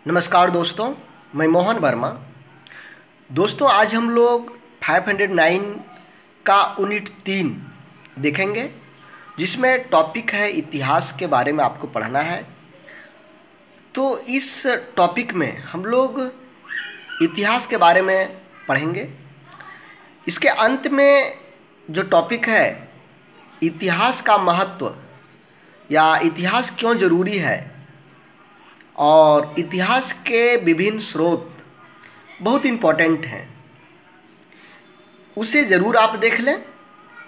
नमस्कार दोस्तों, मैं मोहन वर्मा। दोस्तों, आज हम लोग 509 का यूनिट 3 देखेंगे, जिसमें टॉपिक है इतिहास के बारे में आपको पढ़ना है। तो इस टॉपिक में हम लोग इतिहास के बारे में पढ़ेंगे। इसके अंत में जो टॉपिक है इतिहास का महत्व या इतिहास क्यों ज़रूरी है और इतिहास के विभिन्न स्रोत बहुत इम्पोर्टेंट हैं, उसे ज़रूर आप देख लें।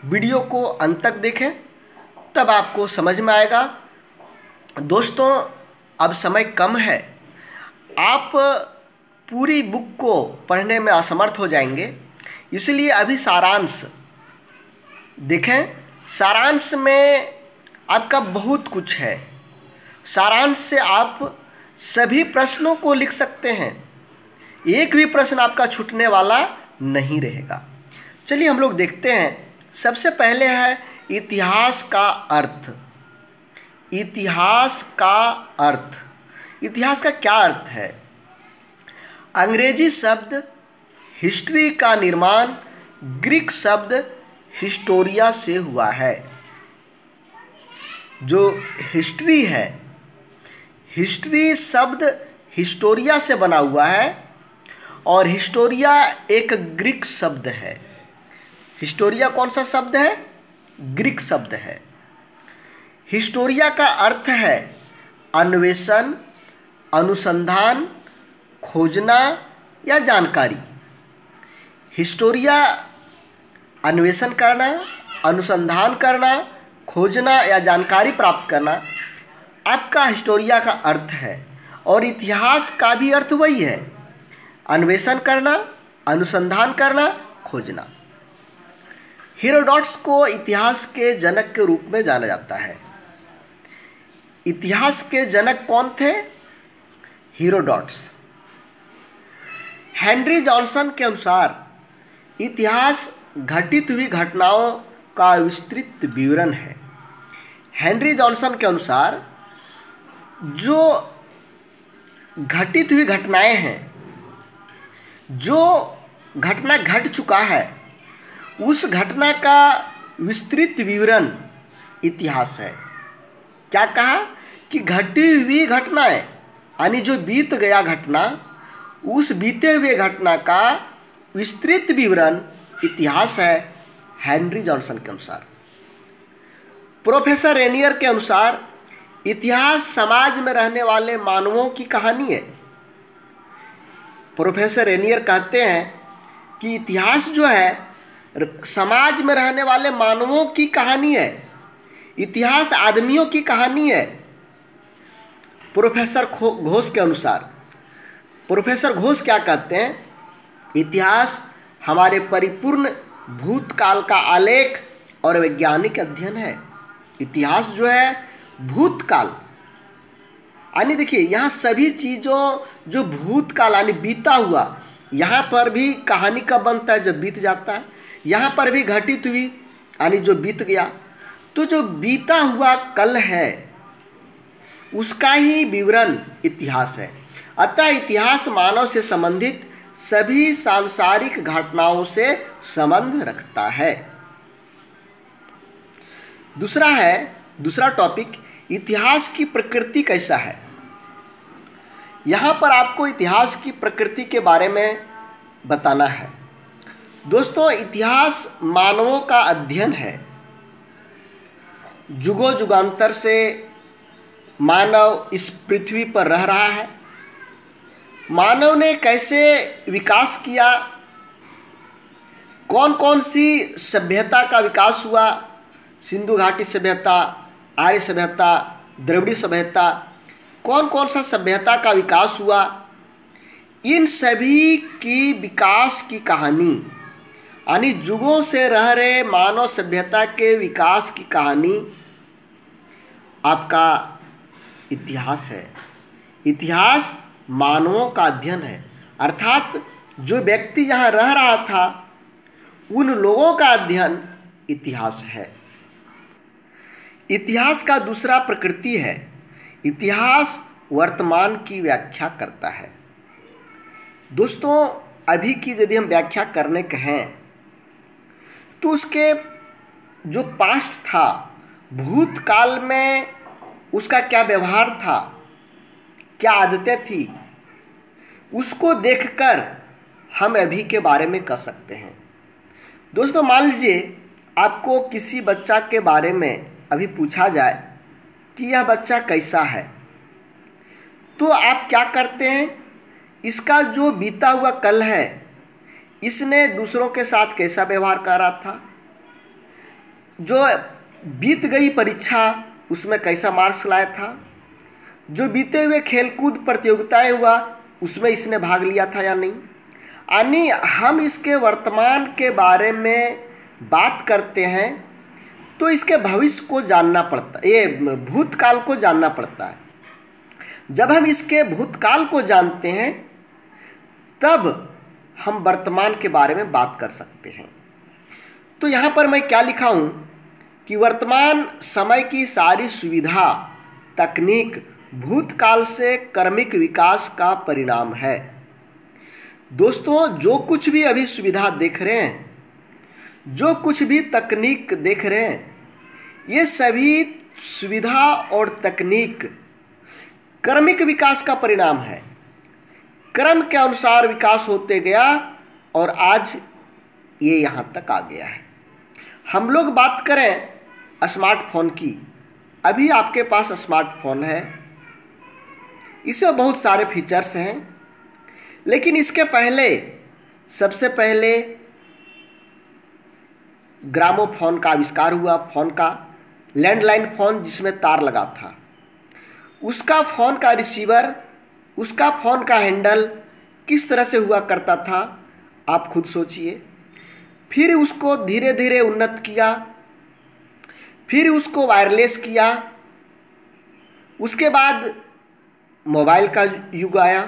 वीडियो को अंत तक देखें, तब आपको समझ में आएगा। दोस्तों, अब समय कम है, आप पूरी बुक को पढ़ने में असमर्थ हो जाएंगे, इसलिए अभी सारांश देखें। सारांश में आपका बहुत कुछ है। सारांश से आप सभी प्रश्नों को लिख सकते हैं, एक भी प्रश्न आपका छूटने वाला नहीं रहेगा। चलिए हम लोग देखते हैं। सबसे पहले है इतिहास का अर्थ। इतिहास का अर्थ, इतिहास का क्या अर्थ है? अंग्रेजी शब्द हिस्ट्री का निर्माण ग्रीक शब्द हिस्टोरिया से हुआ है। जो हिस्ट्री है, हिस्ट्री शब्द हिस्टोरिया से बना हुआ है और हिस्टोरिया एक ग्रीक शब्द है। हिस्टोरिया कौन सा शब्द है? ग्रीक शब्द है। हिस्टोरिया का अर्थ है अन्वेषण, अनुसंधान, खोजना या जानकारी। हिस्टोरिया अन्वेषण करना, अनुसंधान करना, खोजना या जानकारी प्राप्त करना आपका हिस्टोरिया का अर्थ है। और इतिहास का भी अर्थ वही है, अन्वेषण करना, अनुसंधान करना, खोजना। हेरोडोटस को इतिहास के जनक के रूप में जाना जाता है। इतिहास के जनक कौन थे? हेरोडोटस। हेनरी जॉनसन के अनुसार इतिहास घटित हुई घटनाओं का विस्तृत विवरण है। हेनरी जॉनसन के अनुसार जो घटित हुई घटनाएं हैं, जो घटना घट चुका है, उस घटना का विस्तृत विवरण इतिहास है। क्या कहा कि घटी हुई घटनाएं, यानी जो बीत गया घटना, उस बीते हुए घटना का विस्तृत विवरण इतिहास है हेनरी जॉनसन के अनुसार। प्रोफेसर रेनियर के अनुसार इतिहास समाज में रहने वाले मानवों की कहानी है। प्रोफेसर रेनियर कहते हैं कि इतिहास जो है समाज में रहने वाले मानवों की कहानी है, इतिहास आदमियों की कहानी है। प्रोफेसर घोष के अनुसार, प्रोफेसर घोष क्या कहते हैं? इतिहास हमारे परिपूर्ण भूतकाल का आलेख और वैज्ञानिक अध्ययन है। इतिहास जो है भूतकाल, यानी देखिए यहाँ सभी चीज़ों जो भूतकाल यानी बीता हुआ, यहाँ पर भी कहानी कब बनता है? जब बीत जाता है। यहाँ पर भी घटित हुई यानी जो बीत गया। तो जो बीता हुआ कल है उसका ही विवरण इतिहास है। अतः इतिहास मानव से संबंधित सभी सांसारिक घटनाओं से संबंध रखता है। दूसरा टॉपिक इतिहास की प्रकृति कैसा है। यहाँ पर आपको इतिहास की प्रकृति के बारे में बताना है। दोस्तों, इतिहास मानवों का अध्ययन है। जुगों जुगांतर से मानव इस पृथ्वी पर रह रहा है। मानव ने कैसे विकास किया, कौन कौन सी सभ्यता का विकास हुआ, सिंधु घाटी सभ्यता, आर्य सभ्यता, द्रविड़ सभ्यता, कौन कौन सा सभ्यता का विकास हुआ, इन सभी की विकास की कहानी, यानी युगों से रह रहे मानव सभ्यता के विकास की कहानी आपका इतिहास है। इतिहास मानवों का अध्ययन है, अर्थात जो व्यक्ति यहाँ रह रहा था उन लोगों का अध्ययन इतिहास है। इतिहास का दूसरा प्रकृति है। इतिहास वर्तमान की व्याख्या करता है। दोस्तों, अभी की यदि हम व्याख्या करने कहें तो उसके जो पास्ट था, भूतकाल में उसका क्या व्यवहार था, क्या आदतें थी, उसको देखकर हम अभी के बारे में कह सकते हैं। दोस्तों, मान लीजिए आपको किसी बच्चा के बारे में अभी पूछा जाए कि यह बच्चा कैसा है, तो आप क्या करते हैं? इसका जो बीता हुआ कल है, इसने दूसरों के साथ कैसा व्यवहार कर रहा था, जो बीत गई परीक्षा उसमें कैसा मार्क्स लाया था, जो बीते हुए खेलकूद प्रतियोगिताएं हुआ उसमें इसने भाग लिया था या नहीं। यानी हम इसके वर्तमान के बारे में बात करते हैं तो इसके भविष्य को जानना पड़ता है, ये भूतकाल को जानना पड़ता है। जब हम इसके भूतकाल को जानते हैं तब हम वर्तमान के बारे में बात कर सकते हैं। तो यहाँ पर मैं क्या लिखा हूँ कि वर्तमान समय की सारी सुविधा तकनीक भूतकाल से क्रमिक विकास का परिणाम है। दोस्तों, जो कुछ भी अभी सुविधा देख रहे हैं, जो कुछ भी तकनीक देख रहे हैं, ये सभी सुविधा और तकनीक क्रमिक विकास का परिणाम है। क्रम के अनुसार विकास होते गया और आज ये यहाँ तक आ गया है। हम लोग बात करें स्मार्टफोन की। अभी आपके पास स्मार्टफोन है, इसमें बहुत सारे फीचर्स हैं, लेकिन इसके पहले सबसे पहले ग्रामोफोन का आविष्कार हुआ। फोन का लैंडलाइन फ़ोन जिसमें तार लगा था, उसका फ़ोन का रिसीवर, उसका फ़ोन का हैंडल किस तरह से हुआ करता था, आप खुद सोचिए। फिर उसको धीरे धीरे उन्नत किया, फिर उसको वायरलेस किया, उसके बाद मोबाइल का युग आया।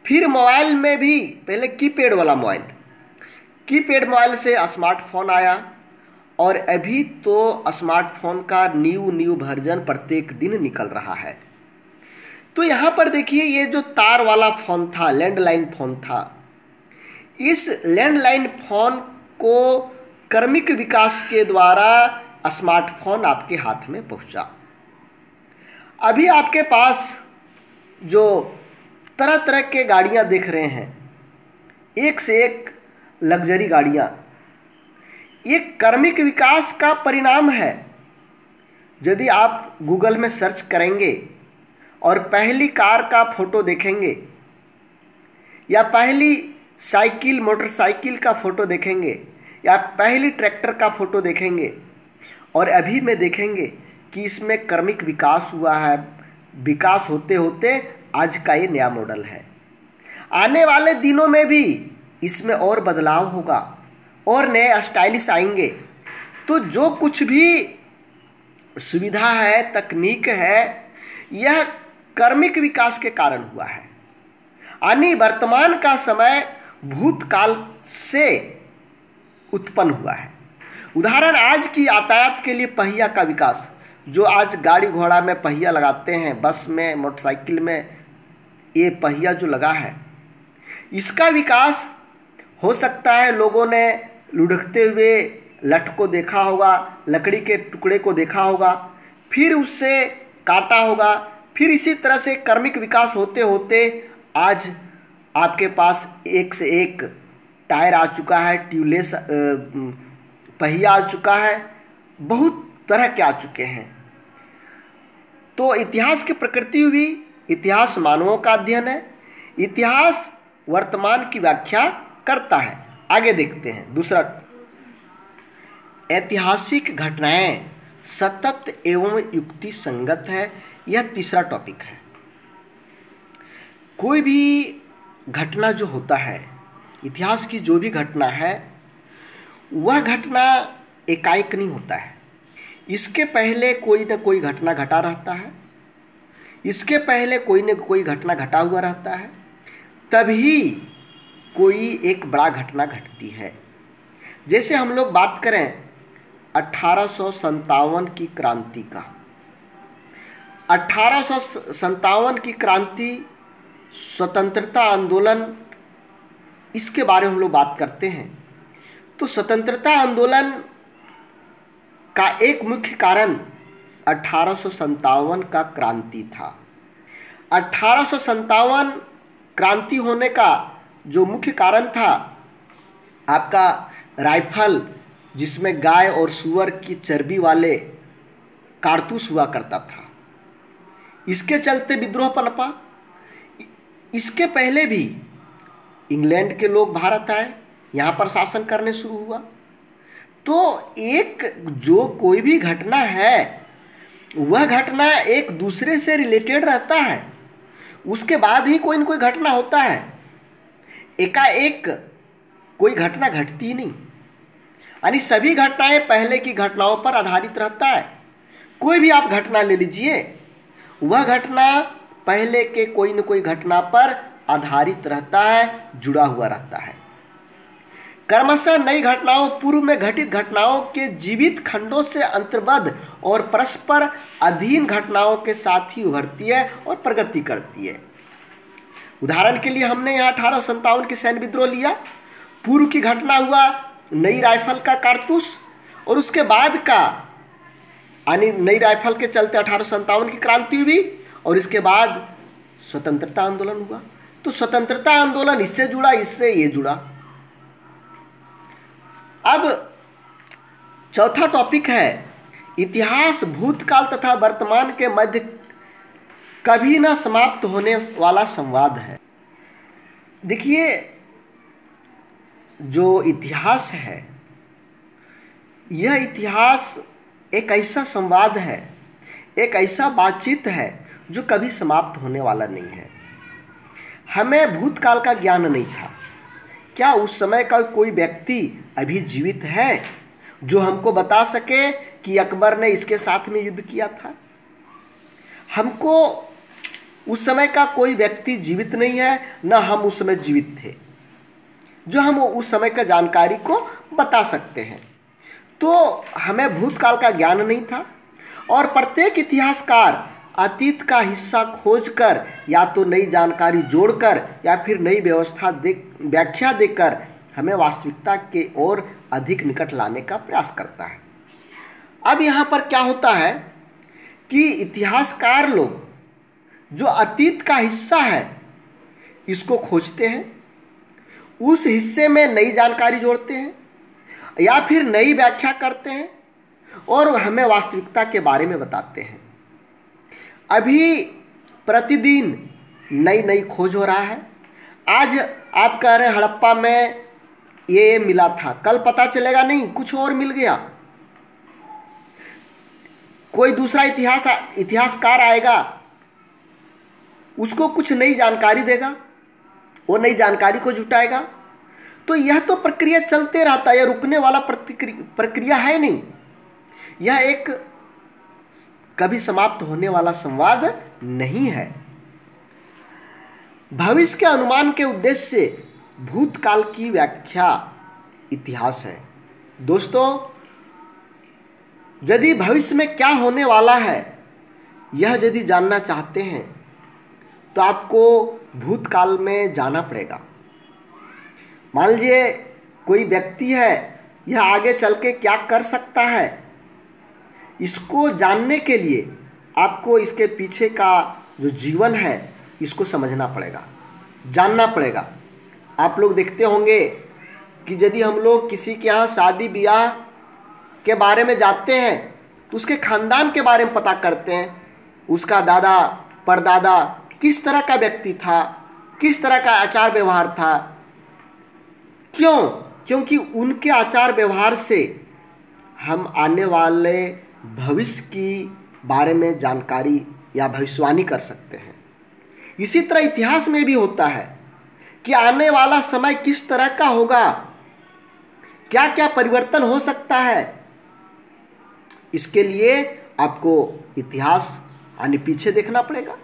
फिर मोबाइल में भी पहले कीपैड वाला मोबाइल, कीपैड मोबाइल से स्मार्टफोन आया और अभी तो स्मार्टफोन का न्यू वर्जन प्रत्येक दिन निकल रहा है। तो यहाँ पर देखिए, ये जो तार वाला फ़ोन था, लैंडलाइन फ़ोन था, इस लैंडलाइन फ़ोन को क्रमिक विकास के द्वारा स्मार्टफोन आपके हाथ में पहुँचा। अभी आपके पास जो तरह तरह के गाड़ियाँ देख रहे हैं, एक से एक लग्जरी गाड़ियाँ, ये क्रमिक विकास का परिणाम है। यदि आप गूगल में सर्च करेंगे और पहली कार का फ़ोटो देखेंगे या पहली साइकिल मोटरसाइकिल का फ़ोटो देखेंगे या पहली ट्रैक्टर का फ़ोटो देखेंगे और अभी में देखेंगे कि इसमें क्रमिक विकास हुआ है। विकास होते होते आज का ये नया मॉडल है। आने वाले दिनों में भी इसमें और बदलाव होगा और नए स्टाइलिश आएंगे। तो जो कुछ भी सुविधा है, तकनीक है, यह क्रमिक विकास के कारण हुआ है। यानी वर्तमान का समय भूतकाल से उत्पन्न हुआ है। उदाहरण, आज की यातायात के लिए पहिया का विकास, जो आज गाड़ी घोड़ा में पहिया लगाते हैं, बस में, मोटरसाइकिल में ये पहिया जो लगा है, इसका विकास हो सकता है लोगों ने लुढ़कते हुए लठ को देखा होगा, लकड़ी के टुकड़े को देखा होगा, फिर उससे काटा होगा, फिर इसी तरह से क्रमिक विकास होते होते आज आपके पास एक से एक टायर आ चुका है, ट्यूबलेस पहिया आ चुका है, बहुत तरह के आ चुके हैं। तो इतिहास की प्रकृति हुई, इतिहास मानवों का अध्ययन है, इतिहास वर्तमान की व्याख्या करता है। आगे देखते हैं दूसरा, ऐतिहासिक घटनाएं सतत एवं युक्ति संगत है। यह तीसरा टॉपिक है। कोई भी घटना जो होता है, इतिहास की जो भी घटना है, वह घटना एकाएक नहीं होता है। इसके पहले कोई न कोई घटना घटा रहता है, इसके पहले कोई न कोई घटना घटा हुआ रहता है, तभी कोई एक बड़ा घटना घटती है। जैसे हम लोग बात करें 1857 की क्रांति का, 1857 की क्रांति, स्वतंत्रता आंदोलन, इसके बारे में हम लोग बात करते हैं। तो स्वतंत्रता आंदोलन का एक मुख्य कारण 1857 का क्रांति था। 1857 क्रांति होने का जो मुख्य कारण था, आपका राइफल जिसमें गाय और सूअर की चर्बी वाले कारतूस हुआ करता था, इसके चलते विद्रोह पनपा। इसके पहले भी इंग्लैंड के लोग भारत आए, यहाँ पर शासन करने शुरू हुआ। तो एक जो कोई भी घटना है, वह घटना एक दूसरे से रिलेटेड रहता है, उसके बाद ही कोई न कोई घटना होता है। एकाएक कोई घटना घटती ही नहीं, यानी सभी घटनाएं पहले की घटनाओं पर आधारित रहता है। कोई भी आप घटना ले लीजिए, वह घटना पहले के कोई न कोई घटना पर आधारित रहता है, जुड़ा हुआ रहता है। क्रमशः नई घटनाओं पूर्व में घटित घटनाओं के जीवित खंडों से अंतर्बद्ध और परस्पर अधीन घटनाओं के साथ ही उभरती है और प्रगति करती है। उदाहरण के लिए हमने यहाँ 1857 की सैन्य विद्रोह लिया। पूर्व की घटना हुआ नई राइफल का कारतूस, और उसके बाद का यानी नई राइफल के चलते 1857 की क्रांति हुई, और इसके बाद स्वतंत्रता आंदोलन हुआ। तो स्वतंत्रता आंदोलन इससे जुड़ा, इससे ये जुड़ा। अब चौथा टॉपिक है इतिहास भूतकाल तथा वर्तमान के मध्य कभी न समाप्त होने वाला संवाद है। देखिए, जो इतिहास है, यह इतिहास एक ऐसा संवाद है, एक ऐसा बातचीत है जो कभी समाप्त होने वाला नहीं है। हमें भूतकाल का ज्ञान नहीं था। क्या उस समय का कोई व्यक्ति अभी जीवित है जो हमको बता सके कि अकबर ने इसके साथ में युद्ध किया था? हमको उस समय का कोई व्यक्ति जीवित नहीं है, न हम उस समय जीवित थे जो हम उस समय का जानकारी को बता सकते हैं। तो हमें भूतकाल का ज्ञान नहीं था, और प्रत्येक इतिहासकार अतीत का हिस्सा खोजकर या तो नई जानकारी जोड़कर या फिर नई व्याख्या देकर हमें वास्तविकता के ओर अधिक निकट लाने का प्रयास करता है। अब यहाँ पर क्या होता है कि इतिहासकार लोग जो अतीत का हिस्सा है, इसको खोजते हैं, उस हिस्से में नई जानकारी जोड़ते हैं या फिर नई व्याख्या करते हैं और हमें वास्तविकता के बारे में बताते हैं। अभी प्रतिदिन नई नई खोज हो रहा है। आज आप कह रहे हैं हड़प्पा में ये मिला था, कल पता चलेगा नहीं कुछ और मिल गया। कोई दूसरा इतिहासकार आएगा, उसको कुछ नई जानकारी देगा, वो नई जानकारी को जुटाएगा। तो यह तो प्रक्रिया चलते रहता है, यह रुकने वाला प्रक्रिया है नहीं। यह एक कभी समाप्त होने वाला संवाद नहीं है। भविष्य के अनुमान के उद्देश्य से भूतकाल की व्याख्या इतिहास है। दोस्तों, यदि भविष्य में क्या होने वाला है यह यदि जानना चाहते हैं तो आपको भूतकाल में जाना पड़ेगा। मान लीजिए कोई व्यक्ति है, यह आगे चल के क्या कर सकता है, इसको जानने के लिए आपको इसके पीछे का जो जीवन है इसको समझना पड़ेगा, जानना पड़ेगा। आप लोग देखते होंगे कि यदि हम लोग किसी के यहाँ शादी ब्याह के बारे में जाते हैं तो उसके खानदान के बारे में पता करते हैं, उसका दादा परदादा किस तरह का व्यक्ति था, किस तरह का आचार व्यवहार था। क्यों? क्योंकि उनके आचार व्यवहार से हम आने वाले भविष्य की बारे में जानकारी या भविष्यवाणी कर सकते हैं। इसी तरह इतिहास में भी होता है कि आने वाला समय किस तरह का होगा, क्या क्या परिवर्तन हो सकता है। इसके लिए आपको इतिहास यानी पीछे देखना पड़ेगा।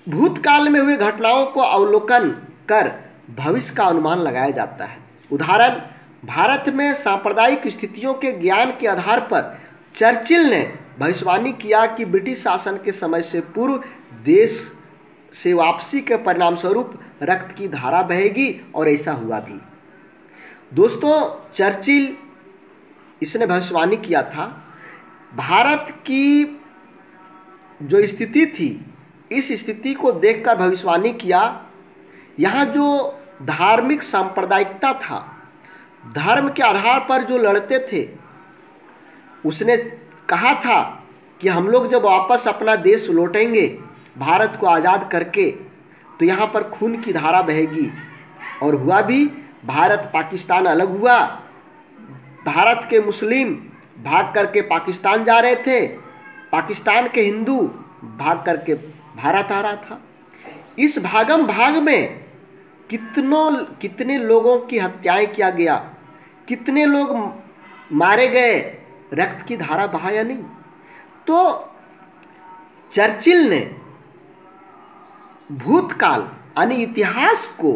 भूतकाल में हुई घटनाओं को अवलोकन कर भविष्य का अनुमान लगाया जाता है। उदाहरण, भारत में सांप्रदायिक स्थितियों के ज्ञान के आधार पर चर्चिल ने भविष्यवाणी किया कि ब्रिटिश शासन के समय से पूर्व देश से वापसी के परिणाम स्वरूप रक्त की धारा बहेगी, और ऐसा हुआ भी। दोस्तों, चर्चिल इसने भविष्यवाणी किया था। भारत की जो स्थिति थी, इस स्थिति को देखकर भविष्यवाणी किया, यहाँ जो धार्मिक सांप्रदायिकता था, धर्म के आधार पर जो लड़ते थे, उसने कहा था कि हम लोग जब वापस अपना देश लौटेंगे भारत को आज़ाद करके, तो यहाँ पर खून की धारा बहेगी, और हुआ भी। भारत पाकिस्तान अलग हुआ, भारत के मुस्लिम भाग करके पाकिस्तान जा रहे थे, पाकिस्तान के हिंदू भाग करके भारत आ रहा था। इस भागम भाग में कितने लोगों की हत्याएं किया गया, कितने लोग मारे गए, रक्त की धारा बहाया नहीं। तो चर्चिल ने भूतकाल यानी इतिहास को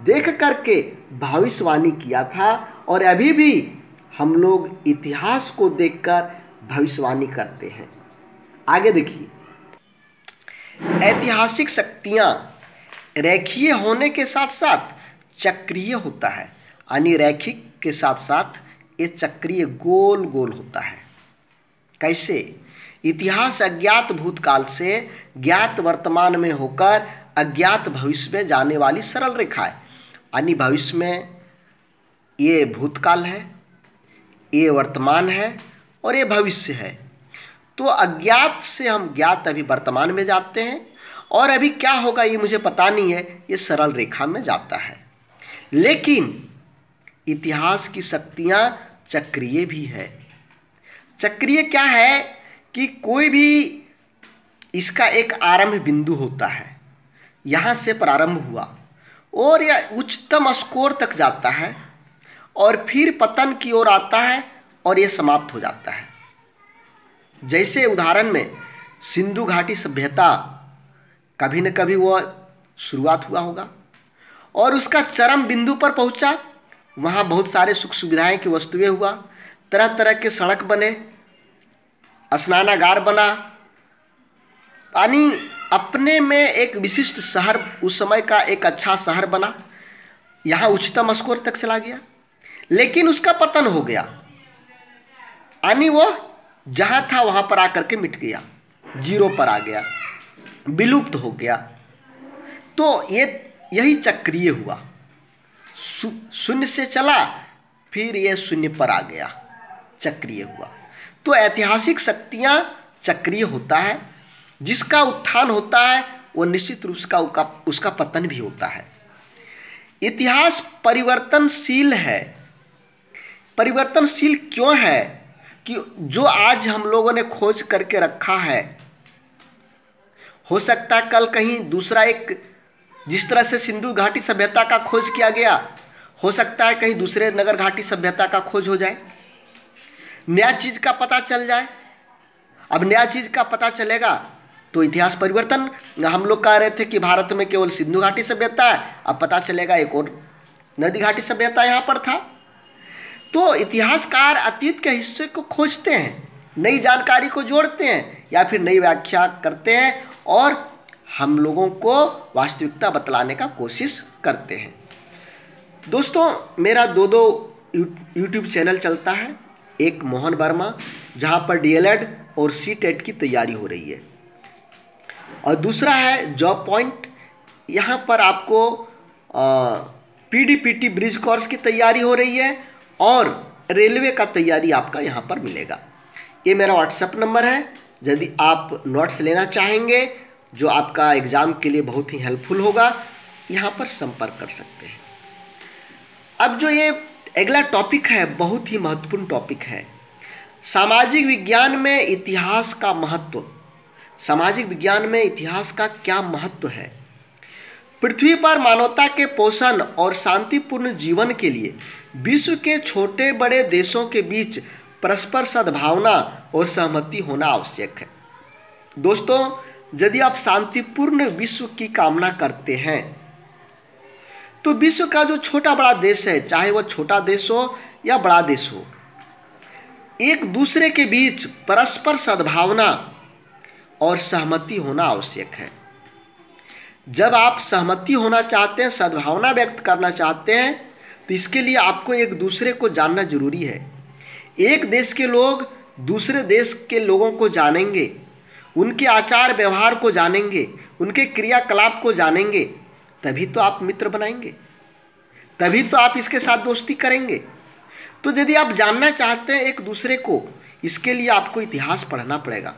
देख करके भविष्यवाणी किया था, और अभी भी हम लोग इतिहास को देखकर भविष्यवाणी करते हैं। आगे देखिए, ऐतिहासिक शक्तियाँ रेखीय होने के साथ साथ चक्रीय होता है, यानी रैखिक के साथ साथ ये चक्रीय गोल गोल होता है। कैसे? इतिहास अज्ञात भूतकाल से ज्ञात वर्तमान में होकर अज्ञात भविष्य में जाने वाली सरल रेखा है। यानी भविष्य में ये भूतकाल है, ये वर्तमान है और ये भविष्य है। तो अज्ञात से हम ज्ञात अभी वर्तमान में जाते हैं, और अभी क्या होगा ये मुझे पता नहीं है, ये सरल रेखा में जाता है। लेकिन इतिहास की शक्तियाँ चक्रीय भी है। चक्रीय क्या है कि कोई भी इसका एक आरंभ बिंदु होता है, यहाँ से प्रारंभ हुआ और यह उच्चतम स्कोर तक जाता है, और फिर पतन की ओर आता है और यह समाप्त हो जाता है। जैसे उदाहरण में सिंधु घाटी सभ्यता, कभी न कभी वो शुरुआत हुआ होगा और उसका चरम बिंदु पर पहुंचा। वहाँ बहुत सारे सुख सुविधाएं की वस्तुएं हुआ, तरह तरह के सड़क बने, स्नानागार बना, यानी अपने में एक विशिष्ट शहर, उस समय का एक अच्छा शहर बना, यहाँ उच्चतम स्कोर तक चला गया। लेकिन उसका पतन हो गया, यानी वो जहाँ था वहाँ पर आकर के मिट गया, जीरो पर आ गया, विलुप्त हो गया। तो यही चक्रीय हुआ, शून्य से चला फिर ये शून्य पर आ गया, चक्रीय हुआ। तो ऐतिहासिक शक्तियाँ चक्रीय होता है, जिसका उत्थान होता है वो निश्चित रूप से उसका पतन भी होता है। इतिहास परिवर्तनशील है। परिवर्तनशील क्यों है? कि जो आज हम लोगों ने खोज करके रखा है, हो सकता है कल कहीं दूसरा एक, जिस तरह से सिंधु घाटी सभ्यता का खोज किया गया, हो सकता है कहीं दूसरे नगर घाटी सभ्यता का खोज हो जाए, नया चीज़ का पता चल जाए। अब नया चीज़ का पता चलेगा तो इतिहास परिवर्तन। हम लोग कह रहे थे कि भारत में केवल सिंधु घाटी सभ्यता है, अब पता चलेगा एक और नदी घाटी सभ्यता यहाँ पर था। तो इतिहासकार अतीत के हिस्से को खोजते हैं, नई जानकारी को जोड़ते हैं या फिर नई व्याख्या करते हैं और हम लोगों को वास्तविकता बतलाने का कोशिश करते हैं। दोस्तों, मेरा दो यूट्यूब चैनल चलता है। एक मोहन वर्मा, जहाँ पर DLED और CTET की तैयारी हो रही है, और दूसरा है जॉब पॉइंट। यहाँ पर आपको PDPT ब्रिज कोर्स की तैयारी हो रही है और रेलवे का तैयारी आपका यहाँ पर मिलेगा। ये मेरा व्हाट्सएप नंबर है। यदि आप नोट्स लेना चाहेंगे जो आपका एग्ज़ाम के लिए बहुत ही हेल्पफुल होगा, यहाँ पर संपर्क कर सकते हैं। अब जो ये अगला टॉपिक है, बहुत ही महत्वपूर्ण टॉपिक है, सामाजिक विज्ञान में इतिहास का महत्व। सामाजिक विज्ञान में इतिहास का क्या महत्व है? पृथ्वी पर मानवता के पोषण और शांतिपूर्ण जीवन के लिए विश्व के छोटे बड़े देशों के बीच परस्पर सद्भावना और सहमति होना आवश्यक है। दोस्तों, यदि आप शांतिपूर्ण विश्व की कामना करते हैं तो विश्व का जो छोटा बड़ा देश है, चाहे वह छोटा देश हो या बड़ा देश हो, एक दूसरे के बीच परस्पर सद्भावना और सहमति होना आवश्यक है। जब आप सहमति होना चाहते हैं, सद्भावना व्यक्त करना चाहते हैं, तो इसके लिए आपको एक दूसरे को जानना जरूरी है। एक देश के लोग दूसरे देश के लोगों को जानेंगे, उनके आचार व्यवहार को जानेंगे, उनके क्रियाकलाप को जानेंगे, तभी तो आप मित्र बनाएंगे, तभी तो आप इसके साथ दोस्ती करेंगे। तो यदि आप जानना चाहते हैं एक दूसरे को, इसके लिए आपको इतिहास पढ़ना पड़ेगा।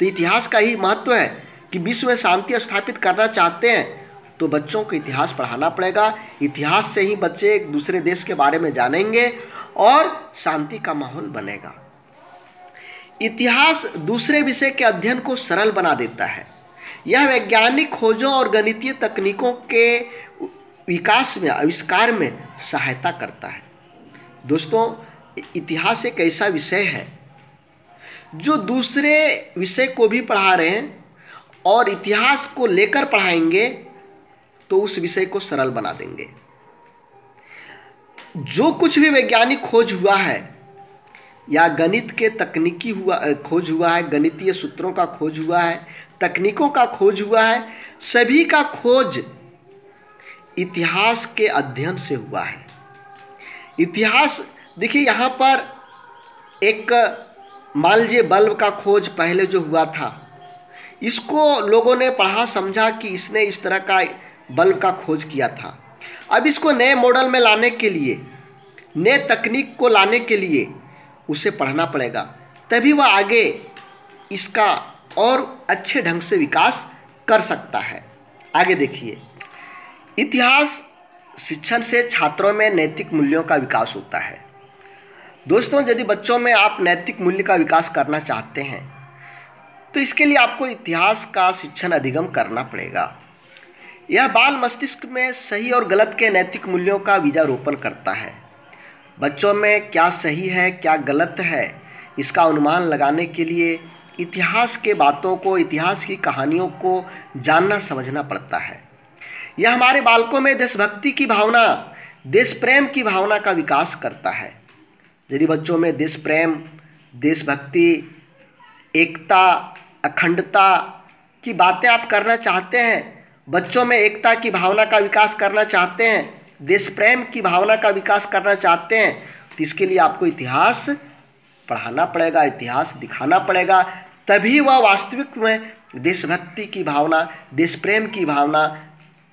तो इतिहास का ही महत्व है कि विश्व में शांति स्थापित करना चाहते हैं तो बच्चों को इतिहास पढ़ाना पड़ेगा। इतिहास से ही बच्चे एक दूसरे देश के बारे में जानेंगे और शांति का माहौल बनेगा। इतिहास दूसरे विषय के अध्ययन को सरल बना देता है। यह वैज्ञानिक खोजों और गणितीय तकनीकों के विकास में, आविष्कार में सहायता करता है। दोस्तों, इतिहास एक ऐसा विषय है जो दूसरे विषय को भी पढ़ा रहे हैं, और इतिहास को लेकर पढ़ाएंगे तो उस विषय को सरल बना देंगे। जो कुछ भी वैज्ञानिक खोज हुआ है या गणित के तकनीकी खोज हुआ है, गणितीय सूत्रों का खोज हुआ है, तकनीकों का खोज हुआ है, सभी का खोज इतिहास के अध्ययन से हुआ है। इतिहास देखिए, यहाँ पर एक मान लीजिए बल्ब का खोज पहले जो हुआ था, इसको लोगों ने पढ़ा समझा कि इसने इस तरह का बल्ब का खोज किया था। अब इसको नए मॉडल में लाने के लिए, नए तकनीक को लाने के लिए उसे पढ़ना पड़ेगा, तभी वह आगे इसका और अच्छे ढंग से विकास कर सकता है। आगे देखिए, इतिहास शिक्षण से छात्रों में नैतिक मूल्यों का विकास होता है। दोस्तों, यदि बच्चों में आप नैतिक मूल्य का विकास करना चाहते हैं तो इसके लिए आपको इतिहास का शिक्षण अधिगम करना पड़ेगा। यह बाल मस्तिष्क में सही और गलत के नैतिक मूल्यों का बीजारोपण करता है। बच्चों में क्या सही है, क्या गलत है, इसका अनुमान लगाने के लिए इतिहास के बातों को, इतिहास की कहानियों को जानना समझना पड़ता है। यह हमारे बालकों में देशभक्ति की भावना, देश प्रेम की भावना का विकास करता है। यदि बच्चों में देश प्रेम, देशभक्ति, एकता, अखंडता की बातें आप करना चाहते हैं, बच्चों में एकता की भावना का विकास करना चाहते हैं, देश प्रेम की भावना का विकास करना चाहते हैं, तो इसके लिए आपको इतिहास पढ़ाना पड़ेगा, इतिहास दिखाना पड़ेगा, तभी वह वास्तविक में देशभक्ति की भावना, देश प्रेम की भावना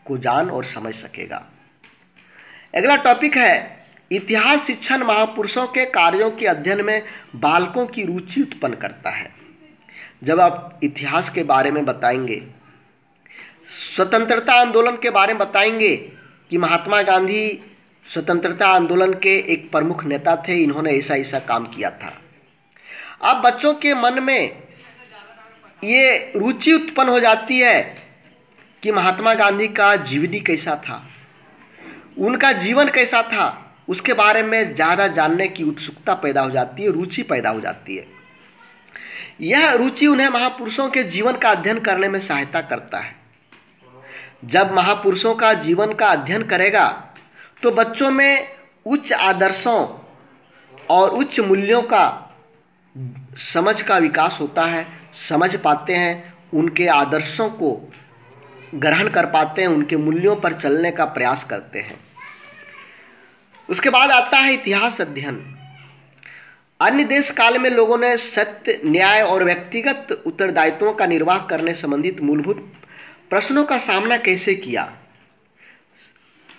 को जान और समझ सकेगा। अगला टॉपिक है, इतिहास शिक्षण महापुरुषों के कार्यों के अध्ययन में बालकों की रुचि उत्पन्न करता है। जब आप इतिहास के बारे में बताएंगे, स्वतंत्रता आंदोलन के बारे में बताएंगे कि महात्मा गांधी स्वतंत्रता आंदोलन के एक प्रमुख नेता थे, इन्होंने ऐसा ऐसा काम किया था। अब बच्चों के मन में ये रुचि उत्पन्न हो जाती है कि महात्मा गांधी का जीवनी कैसा था, उनका जीवन कैसा था, उसके बारे में ज़्यादा जानने की उत्सुकता पैदा हो जाती है, रुचि पैदा हो जाती है। यह रुचि उन्हें महापुरुषों के जीवन का अध्ययन करने में सहायता करता है। जब महापुरुषों का जीवन का अध्ययन करेगा तो बच्चों में उच्च आदर्शों और उच्च मूल्यों का समझ का विकास होता है, समझ पाते हैं, उनके आदर्शों को ग्रहण कर पाते हैं, उनके मूल्यों पर चलने का प्रयास करते हैं। उसके बाद आता है इतिहास अध्ययन। अन्य देश काल में लोगों ने सत्य, न्याय और व्यक्तिगत उत्तरदायित्वों का निर्वाह करने संबंधित मूलभूत प्रश्नों का सामना कैसे किया,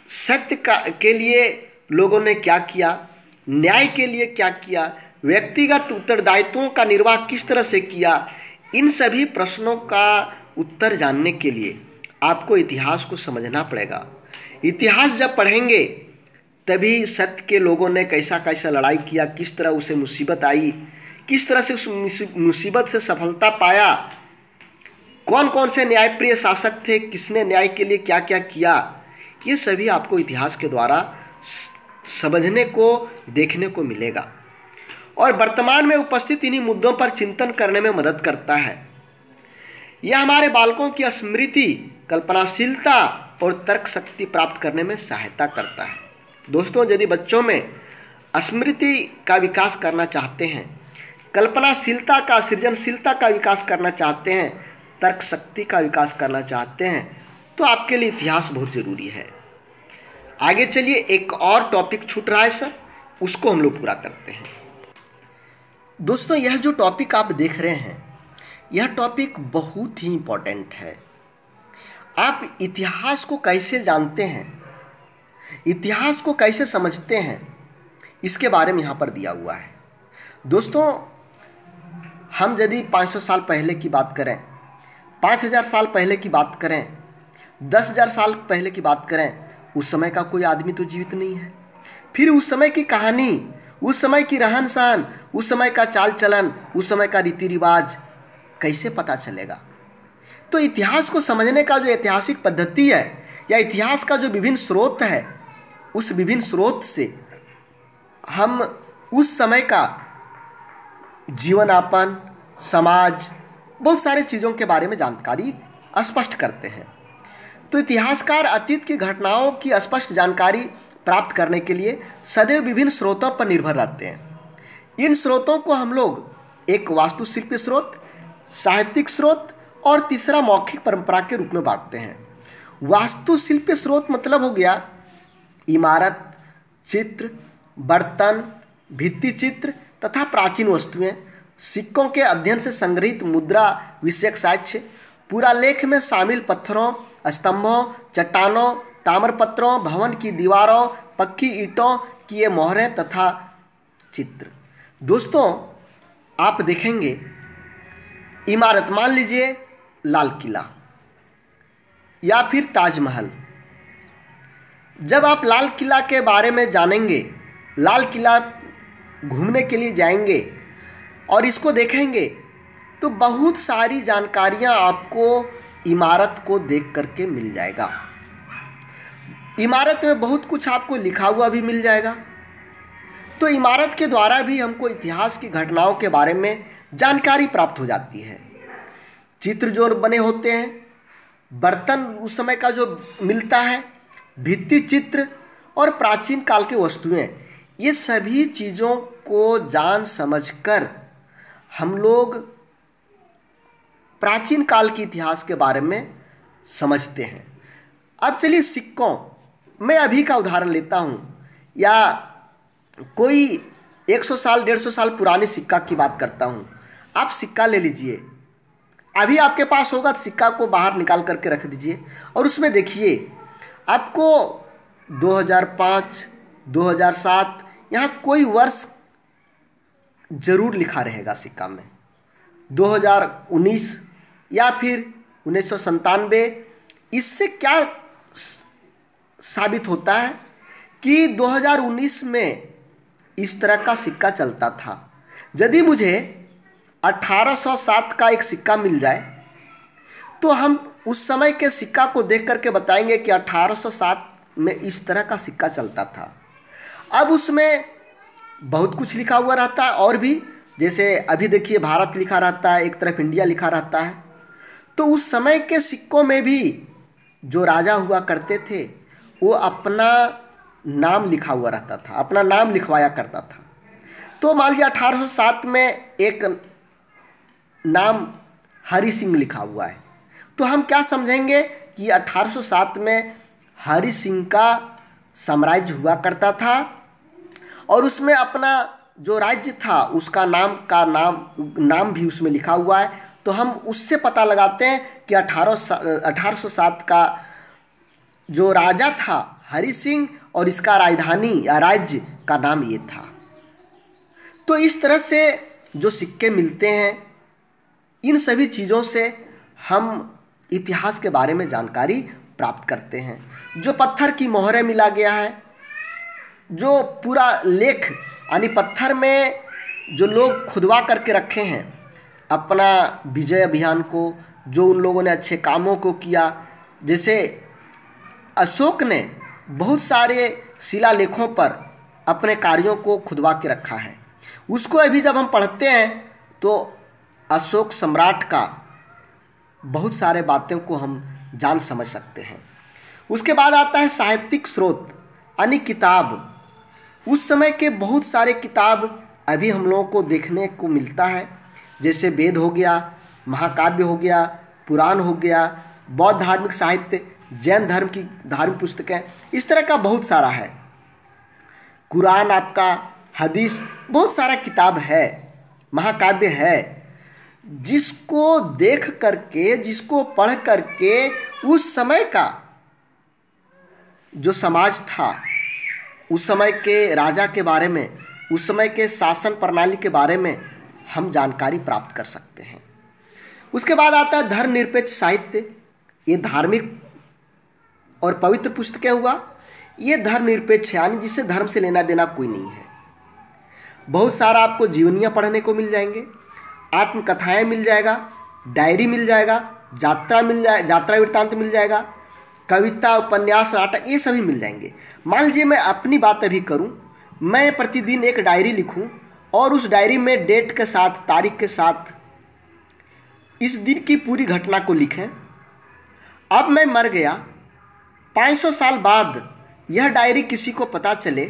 सत्य के लिए लोगों ने क्या किया, न्याय के लिए क्या किया, व्यक्तिगत उत्तरदायित्वों का निर्वाह किस तरह से किया, इन सभी प्रश्नों का उत्तर जानने के लिए आपको इतिहास को समझना पड़ेगा। इतिहास जब पढ़ेंगे तभी सत्य के लोगों ने कैसा कैसा लड़ाई किया, किस तरह उसे मुसीबत आई, किस तरह से उस मुसीबत से सफलता पाया, कौन कौन से न्यायप्रिय शासक थे, किसने न्याय के लिए क्या क्या किया, ये सभी आपको इतिहास के द्वारा समझने को, देखने को मिलेगा और वर्तमान में उपस्थित इन्हीं मुद्दों पर चिंतन करने में मदद करता है। यह हमारे बालकों की स्मृति, कल्पनाशीलता और तर्क शक्ति प्राप्त करने में सहायता करता है। दोस्तों, यदि बच्चों में स्मृति का विकास करना चाहते हैं, कल्पनाशीलता का, सृजनशीलता का विकास करना चाहते हैं, तर्क शक्ति का विकास करना चाहते हैं, तो आपके लिए इतिहास बहुत ज़रूरी है। आगे चलिए, एक और टॉपिक छूट रहा है सर, उसको हम लोग पूरा करते हैं। दोस्तों, यह जो टॉपिक आप देख रहे हैं, यह टॉपिक बहुत ही इम्पोर्टेंट है। आप इतिहास को कैसे जानते हैं, इतिहास को कैसे समझते हैं, इसके बारे में यहाँ पर दिया हुआ है। दोस्तों, हम यदि 500 साल पहले की बात करें, 5000 साल पहले की बात करें, 10,000 साल पहले की बात करें, उस समय का कोई आदमी तो जीवित नहीं है। फिर उस समय की कहानी, उस समय की रहन सहन, उस समय का चाल चलन, उस समय का रीति रिवाज कैसे पता चलेगा? तो इतिहास को समझने का जो ऐतिहासिक पद्धति है या इतिहास का जो विभिन्न स्रोत है, उस विभिन्न स्रोत से हम उस समय का जीवनयापन, समाज, बहुत सारे चीज़ों के बारे में जानकारी स्पष्ट करते हैं। तो इतिहासकार अतीत की घटनाओं की स्पष्ट जानकारी प्राप्त करने के लिए सदैव विभिन्न स्रोतों पर निर्भर रहते हैं। इन स्रोतों को हम लोग एक वास्तुशिल्पी स्रोत, साहित्यिक स्रोत और तीसरा मौखिक परंपरा के रूप में बांटते हैं। वास्तुशिल्पी स्रोत मतलब हो गया इमारत, चित्र, बर्तन, भित्ति चित्र तथा प्राचीन वस्तुएं, सिक्कों के अध्ययन से संग्रहित मुद्रा विषयक साक्ष्य, पुरालेख में शामिल पत्थरों, स्तंभों, चट्टानों, ताम्रपत्रों, भवन की दीवारों, पक्की ईंटों की ये मोहरें तथा चित्र। दोस्तों, आप देखेंगे इमारत, मान लीजिए लाल किला या फिर ताजमहल। जब आप लाल किला के बारे में जानेंगे, लाल किला घूमने के लिए जाएंगे और इसको देखेंगे, तो बहुत सारी जानकारियां आपको इमारत को देख करके मिल जाएगा। इमारत में बहुत कुछ आपको लिखा हुआ भी मिल जाएगा। तो इमारत के द्वारा भी हमको इतिहास की घटनाओं के बारे में जानकारी प्राप्त हो जाती है। चित्र जो बने होते हैं, बर्तन उस समय का जो मिलता है, भित्ति चित्र और प्राचीन काल की वस्तुएं, ये सभी चीज़ों को जान समझकर हम लोग प्राचीन काल के इतिहास के बारे में समझते हैं। अब चलिए सिक्कों, मैं अभी का उदाहरण लेता हूँ या कोई 100 साल 150 साल पुराने सिक्का की बात करता हूँ। आप सिक्का ले लीजिए, अभी आपके पास होगा तो सिक्का को बाहर निकाल करके रख दीजिए और उसमें देखिए आपको 2005, 2007 यहाँ कोई वर्ष जरूर लिखा रहेगा सिक्का में, 2019 या फिर 1997। इससे क्या साबित होता है कि 2019 में इस तरह का सिक्का चलता था। यदि मुझे 1807 का एक सिक्का मिल जाए तो हम उस समय के सिक्का को देख करके बताएंगे कि 1807 में इस तरह का सिक्का चलता था। अब उसमें बहुत कुछ लिखा हुआ रहता है और भी, जैसे अभी देखिए भारत लिखा रहता है, एक तरफ इंडिया लिखा रहता है। तो उस समय के सिक्कों में भी जो राजा हुआ करते थे वो अपना नाम लिखा हुआ रहता था, अपना नाम लिखवाया करता था। तो मान लीजिए 1807 में एक नाम हरि सिंह लिखा हुआ है, तो हम क्या समझेंगे कि 1807 में हरि सिंह का साम्राज्य हुआ करता था और उसमें अपना जो राज्य था उसका नाम भी उसमें लिखा हुआ है। तो हम उससे पता लगाते हैं कि 1807 का जो राजा था हरि सिंह और इसका राजधानी या राज्य का नाम ये था। तो इस तरह से जो सिक्के मिलते हैं, इन सभी चीज़ों से हम इतिहास के बारे में जानकारी प्राप्त करते हैं। जो पत्थर की मोहरें मिला गया है, जो पूरा लेख यानी पत्थर में जो लोग खुदवा करके रखे हैं अपना विजय अभियान को, जो उन लोगों ने अच्छे कामों को किया, जैसे अशोक ने बहुत सारे शिलालेखों पर अपने कार्यों को खुदवा के रखा है। उसको अभी जब हम पढ़ते हैं तो अशोक सम्राट का बहुत सारे बातों को हम जान समझ सकते हैं। उसके बाद आता है साहित्यिक स्रोत यानी किताब। उस समय के बहुत सारे किताब अभी हम लोगों को देखने को मिलता है, जैसे वेद हो गया, महाकाव्य हो गया, पुराण हो गया, बौद्ध धार्मिक साहित्य, जैन धर्म की धार्मिक पुस्तकें, इस तरह का बहुत सारा है। कुरान, आपका हदीस, बहुत सारा किताब है, महाकाव्य है, जिसको देख करके, जिसको पढ़ करके उस समय का जो समाज था, उस समय के राजा के बारे में, उस समय के शासन प्रणाली के बारे में हम जानकारी प्राप्त कर सकते हैं। उसके बाद आता है धर्मनिरपेक्ष साहित्य। ये धार्मिक और पवित्र पुस्तकें हुआ। ये धर्मनिरपेक्ष यानी जिससे धर्म से लेना देना कोई नहीं है। बहुत सारा आपको जीवनियाँ पढ़ने को मिल जाएंगे, आत्मकथाएँ मिल जाएगा, डायरी मिल जाएगा, यात्रा वृत्तांत मिल जाएगा, कविता, उपन्यास, नाटक, ये सभी मिल जाएंगे। मान लीजिए मैं अपनी बात अभी करूं, मैं प्रतिदिन एक डायरी लिखूं और उस डायरी में डेट के साथ, तारीख के साथ इस दिन की पूरी घटना को लिखें। अब मैं मर गया, 500 साल बाद यह डायरी किसी को पता चले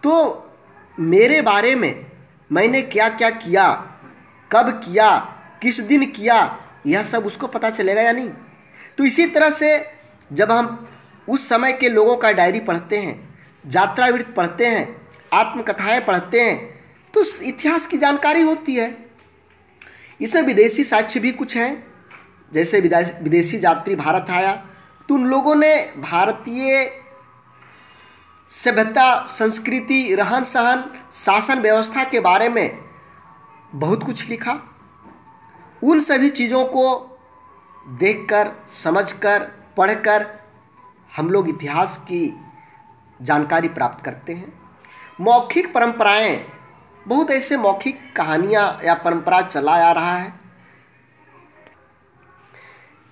तो मेरे बारे में मैंने क्या क्या किया, कब किया, किस दिन किया, यह सब उसको पता चलेगा या नहीं। तो इसी तरह से जब हम उस समय के लोगों का डायरी पढ़ते हैं, यात्रावृत्त पढ़ते हैं, आत्मकथाएं पढ़ते हैं, तो इतिहास की जानकारी होती है। इसमें विदेशी साक्ष्य भी कुछ हैं, जैसे विदेशी यात्री भारत आया तो उन लोगों ने भारतीय सभ्यता, संस्कृति, रहन सहन, शासन व्यवस्था के बारे में बहुत कुछ लिखा। उन सभी चीज़ों को देखकर, समझकर, पढ़कर हम लोग इतिहास की जानकारी प्राप्त करते हैं। मौखिक परंपराएं, बहुत ऐसे मौखिक कहानियाँ या परंपरा चला आ रहा है।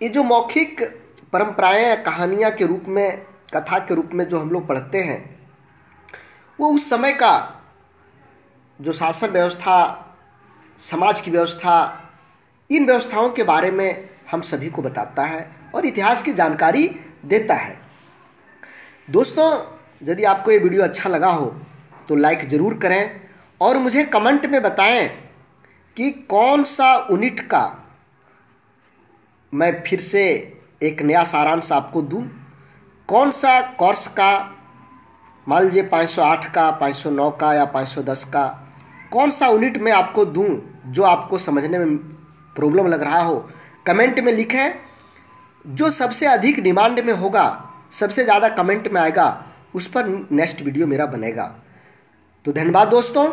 ये जो मौखिक परंपराएं कहानियाँ के रूप में, कथा के रूप में जो हम लोग पढ़ते हैं, वो उस समय का जो शासन व्यवस्था, समाज की व्यवस्था, इन व्यवस्थाओं के बारे में हम सभी को बताता है और इतिहास की जानकारी देता है। दोस्तों, यदि आपको ये वीडियो अच्छा लगा हो तो लाइक ज़रूर करें और मुझे कमेंट में बताएं कि कौन सा यूनिट का मैं फिर से एक नया सारांश आपको दूं, कौन सा कोर्स का, मान लीजिए 508 का, 509 का या 510 का, कौन सा यूनिट मैं आपको दूं जो आपको समझने में प्रॉब्लम लग रहा हो। कमेंट में लिखें। जो सबसे अधिक डिमांड में होगा, सबसे ज़्यादा कमेंट में आएगा, उस पर नेक्स्ट वीडियो मेरा बनेगा। तो धन्यवाद दोस्तों।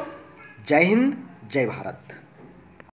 जय हिंद, जय भारत।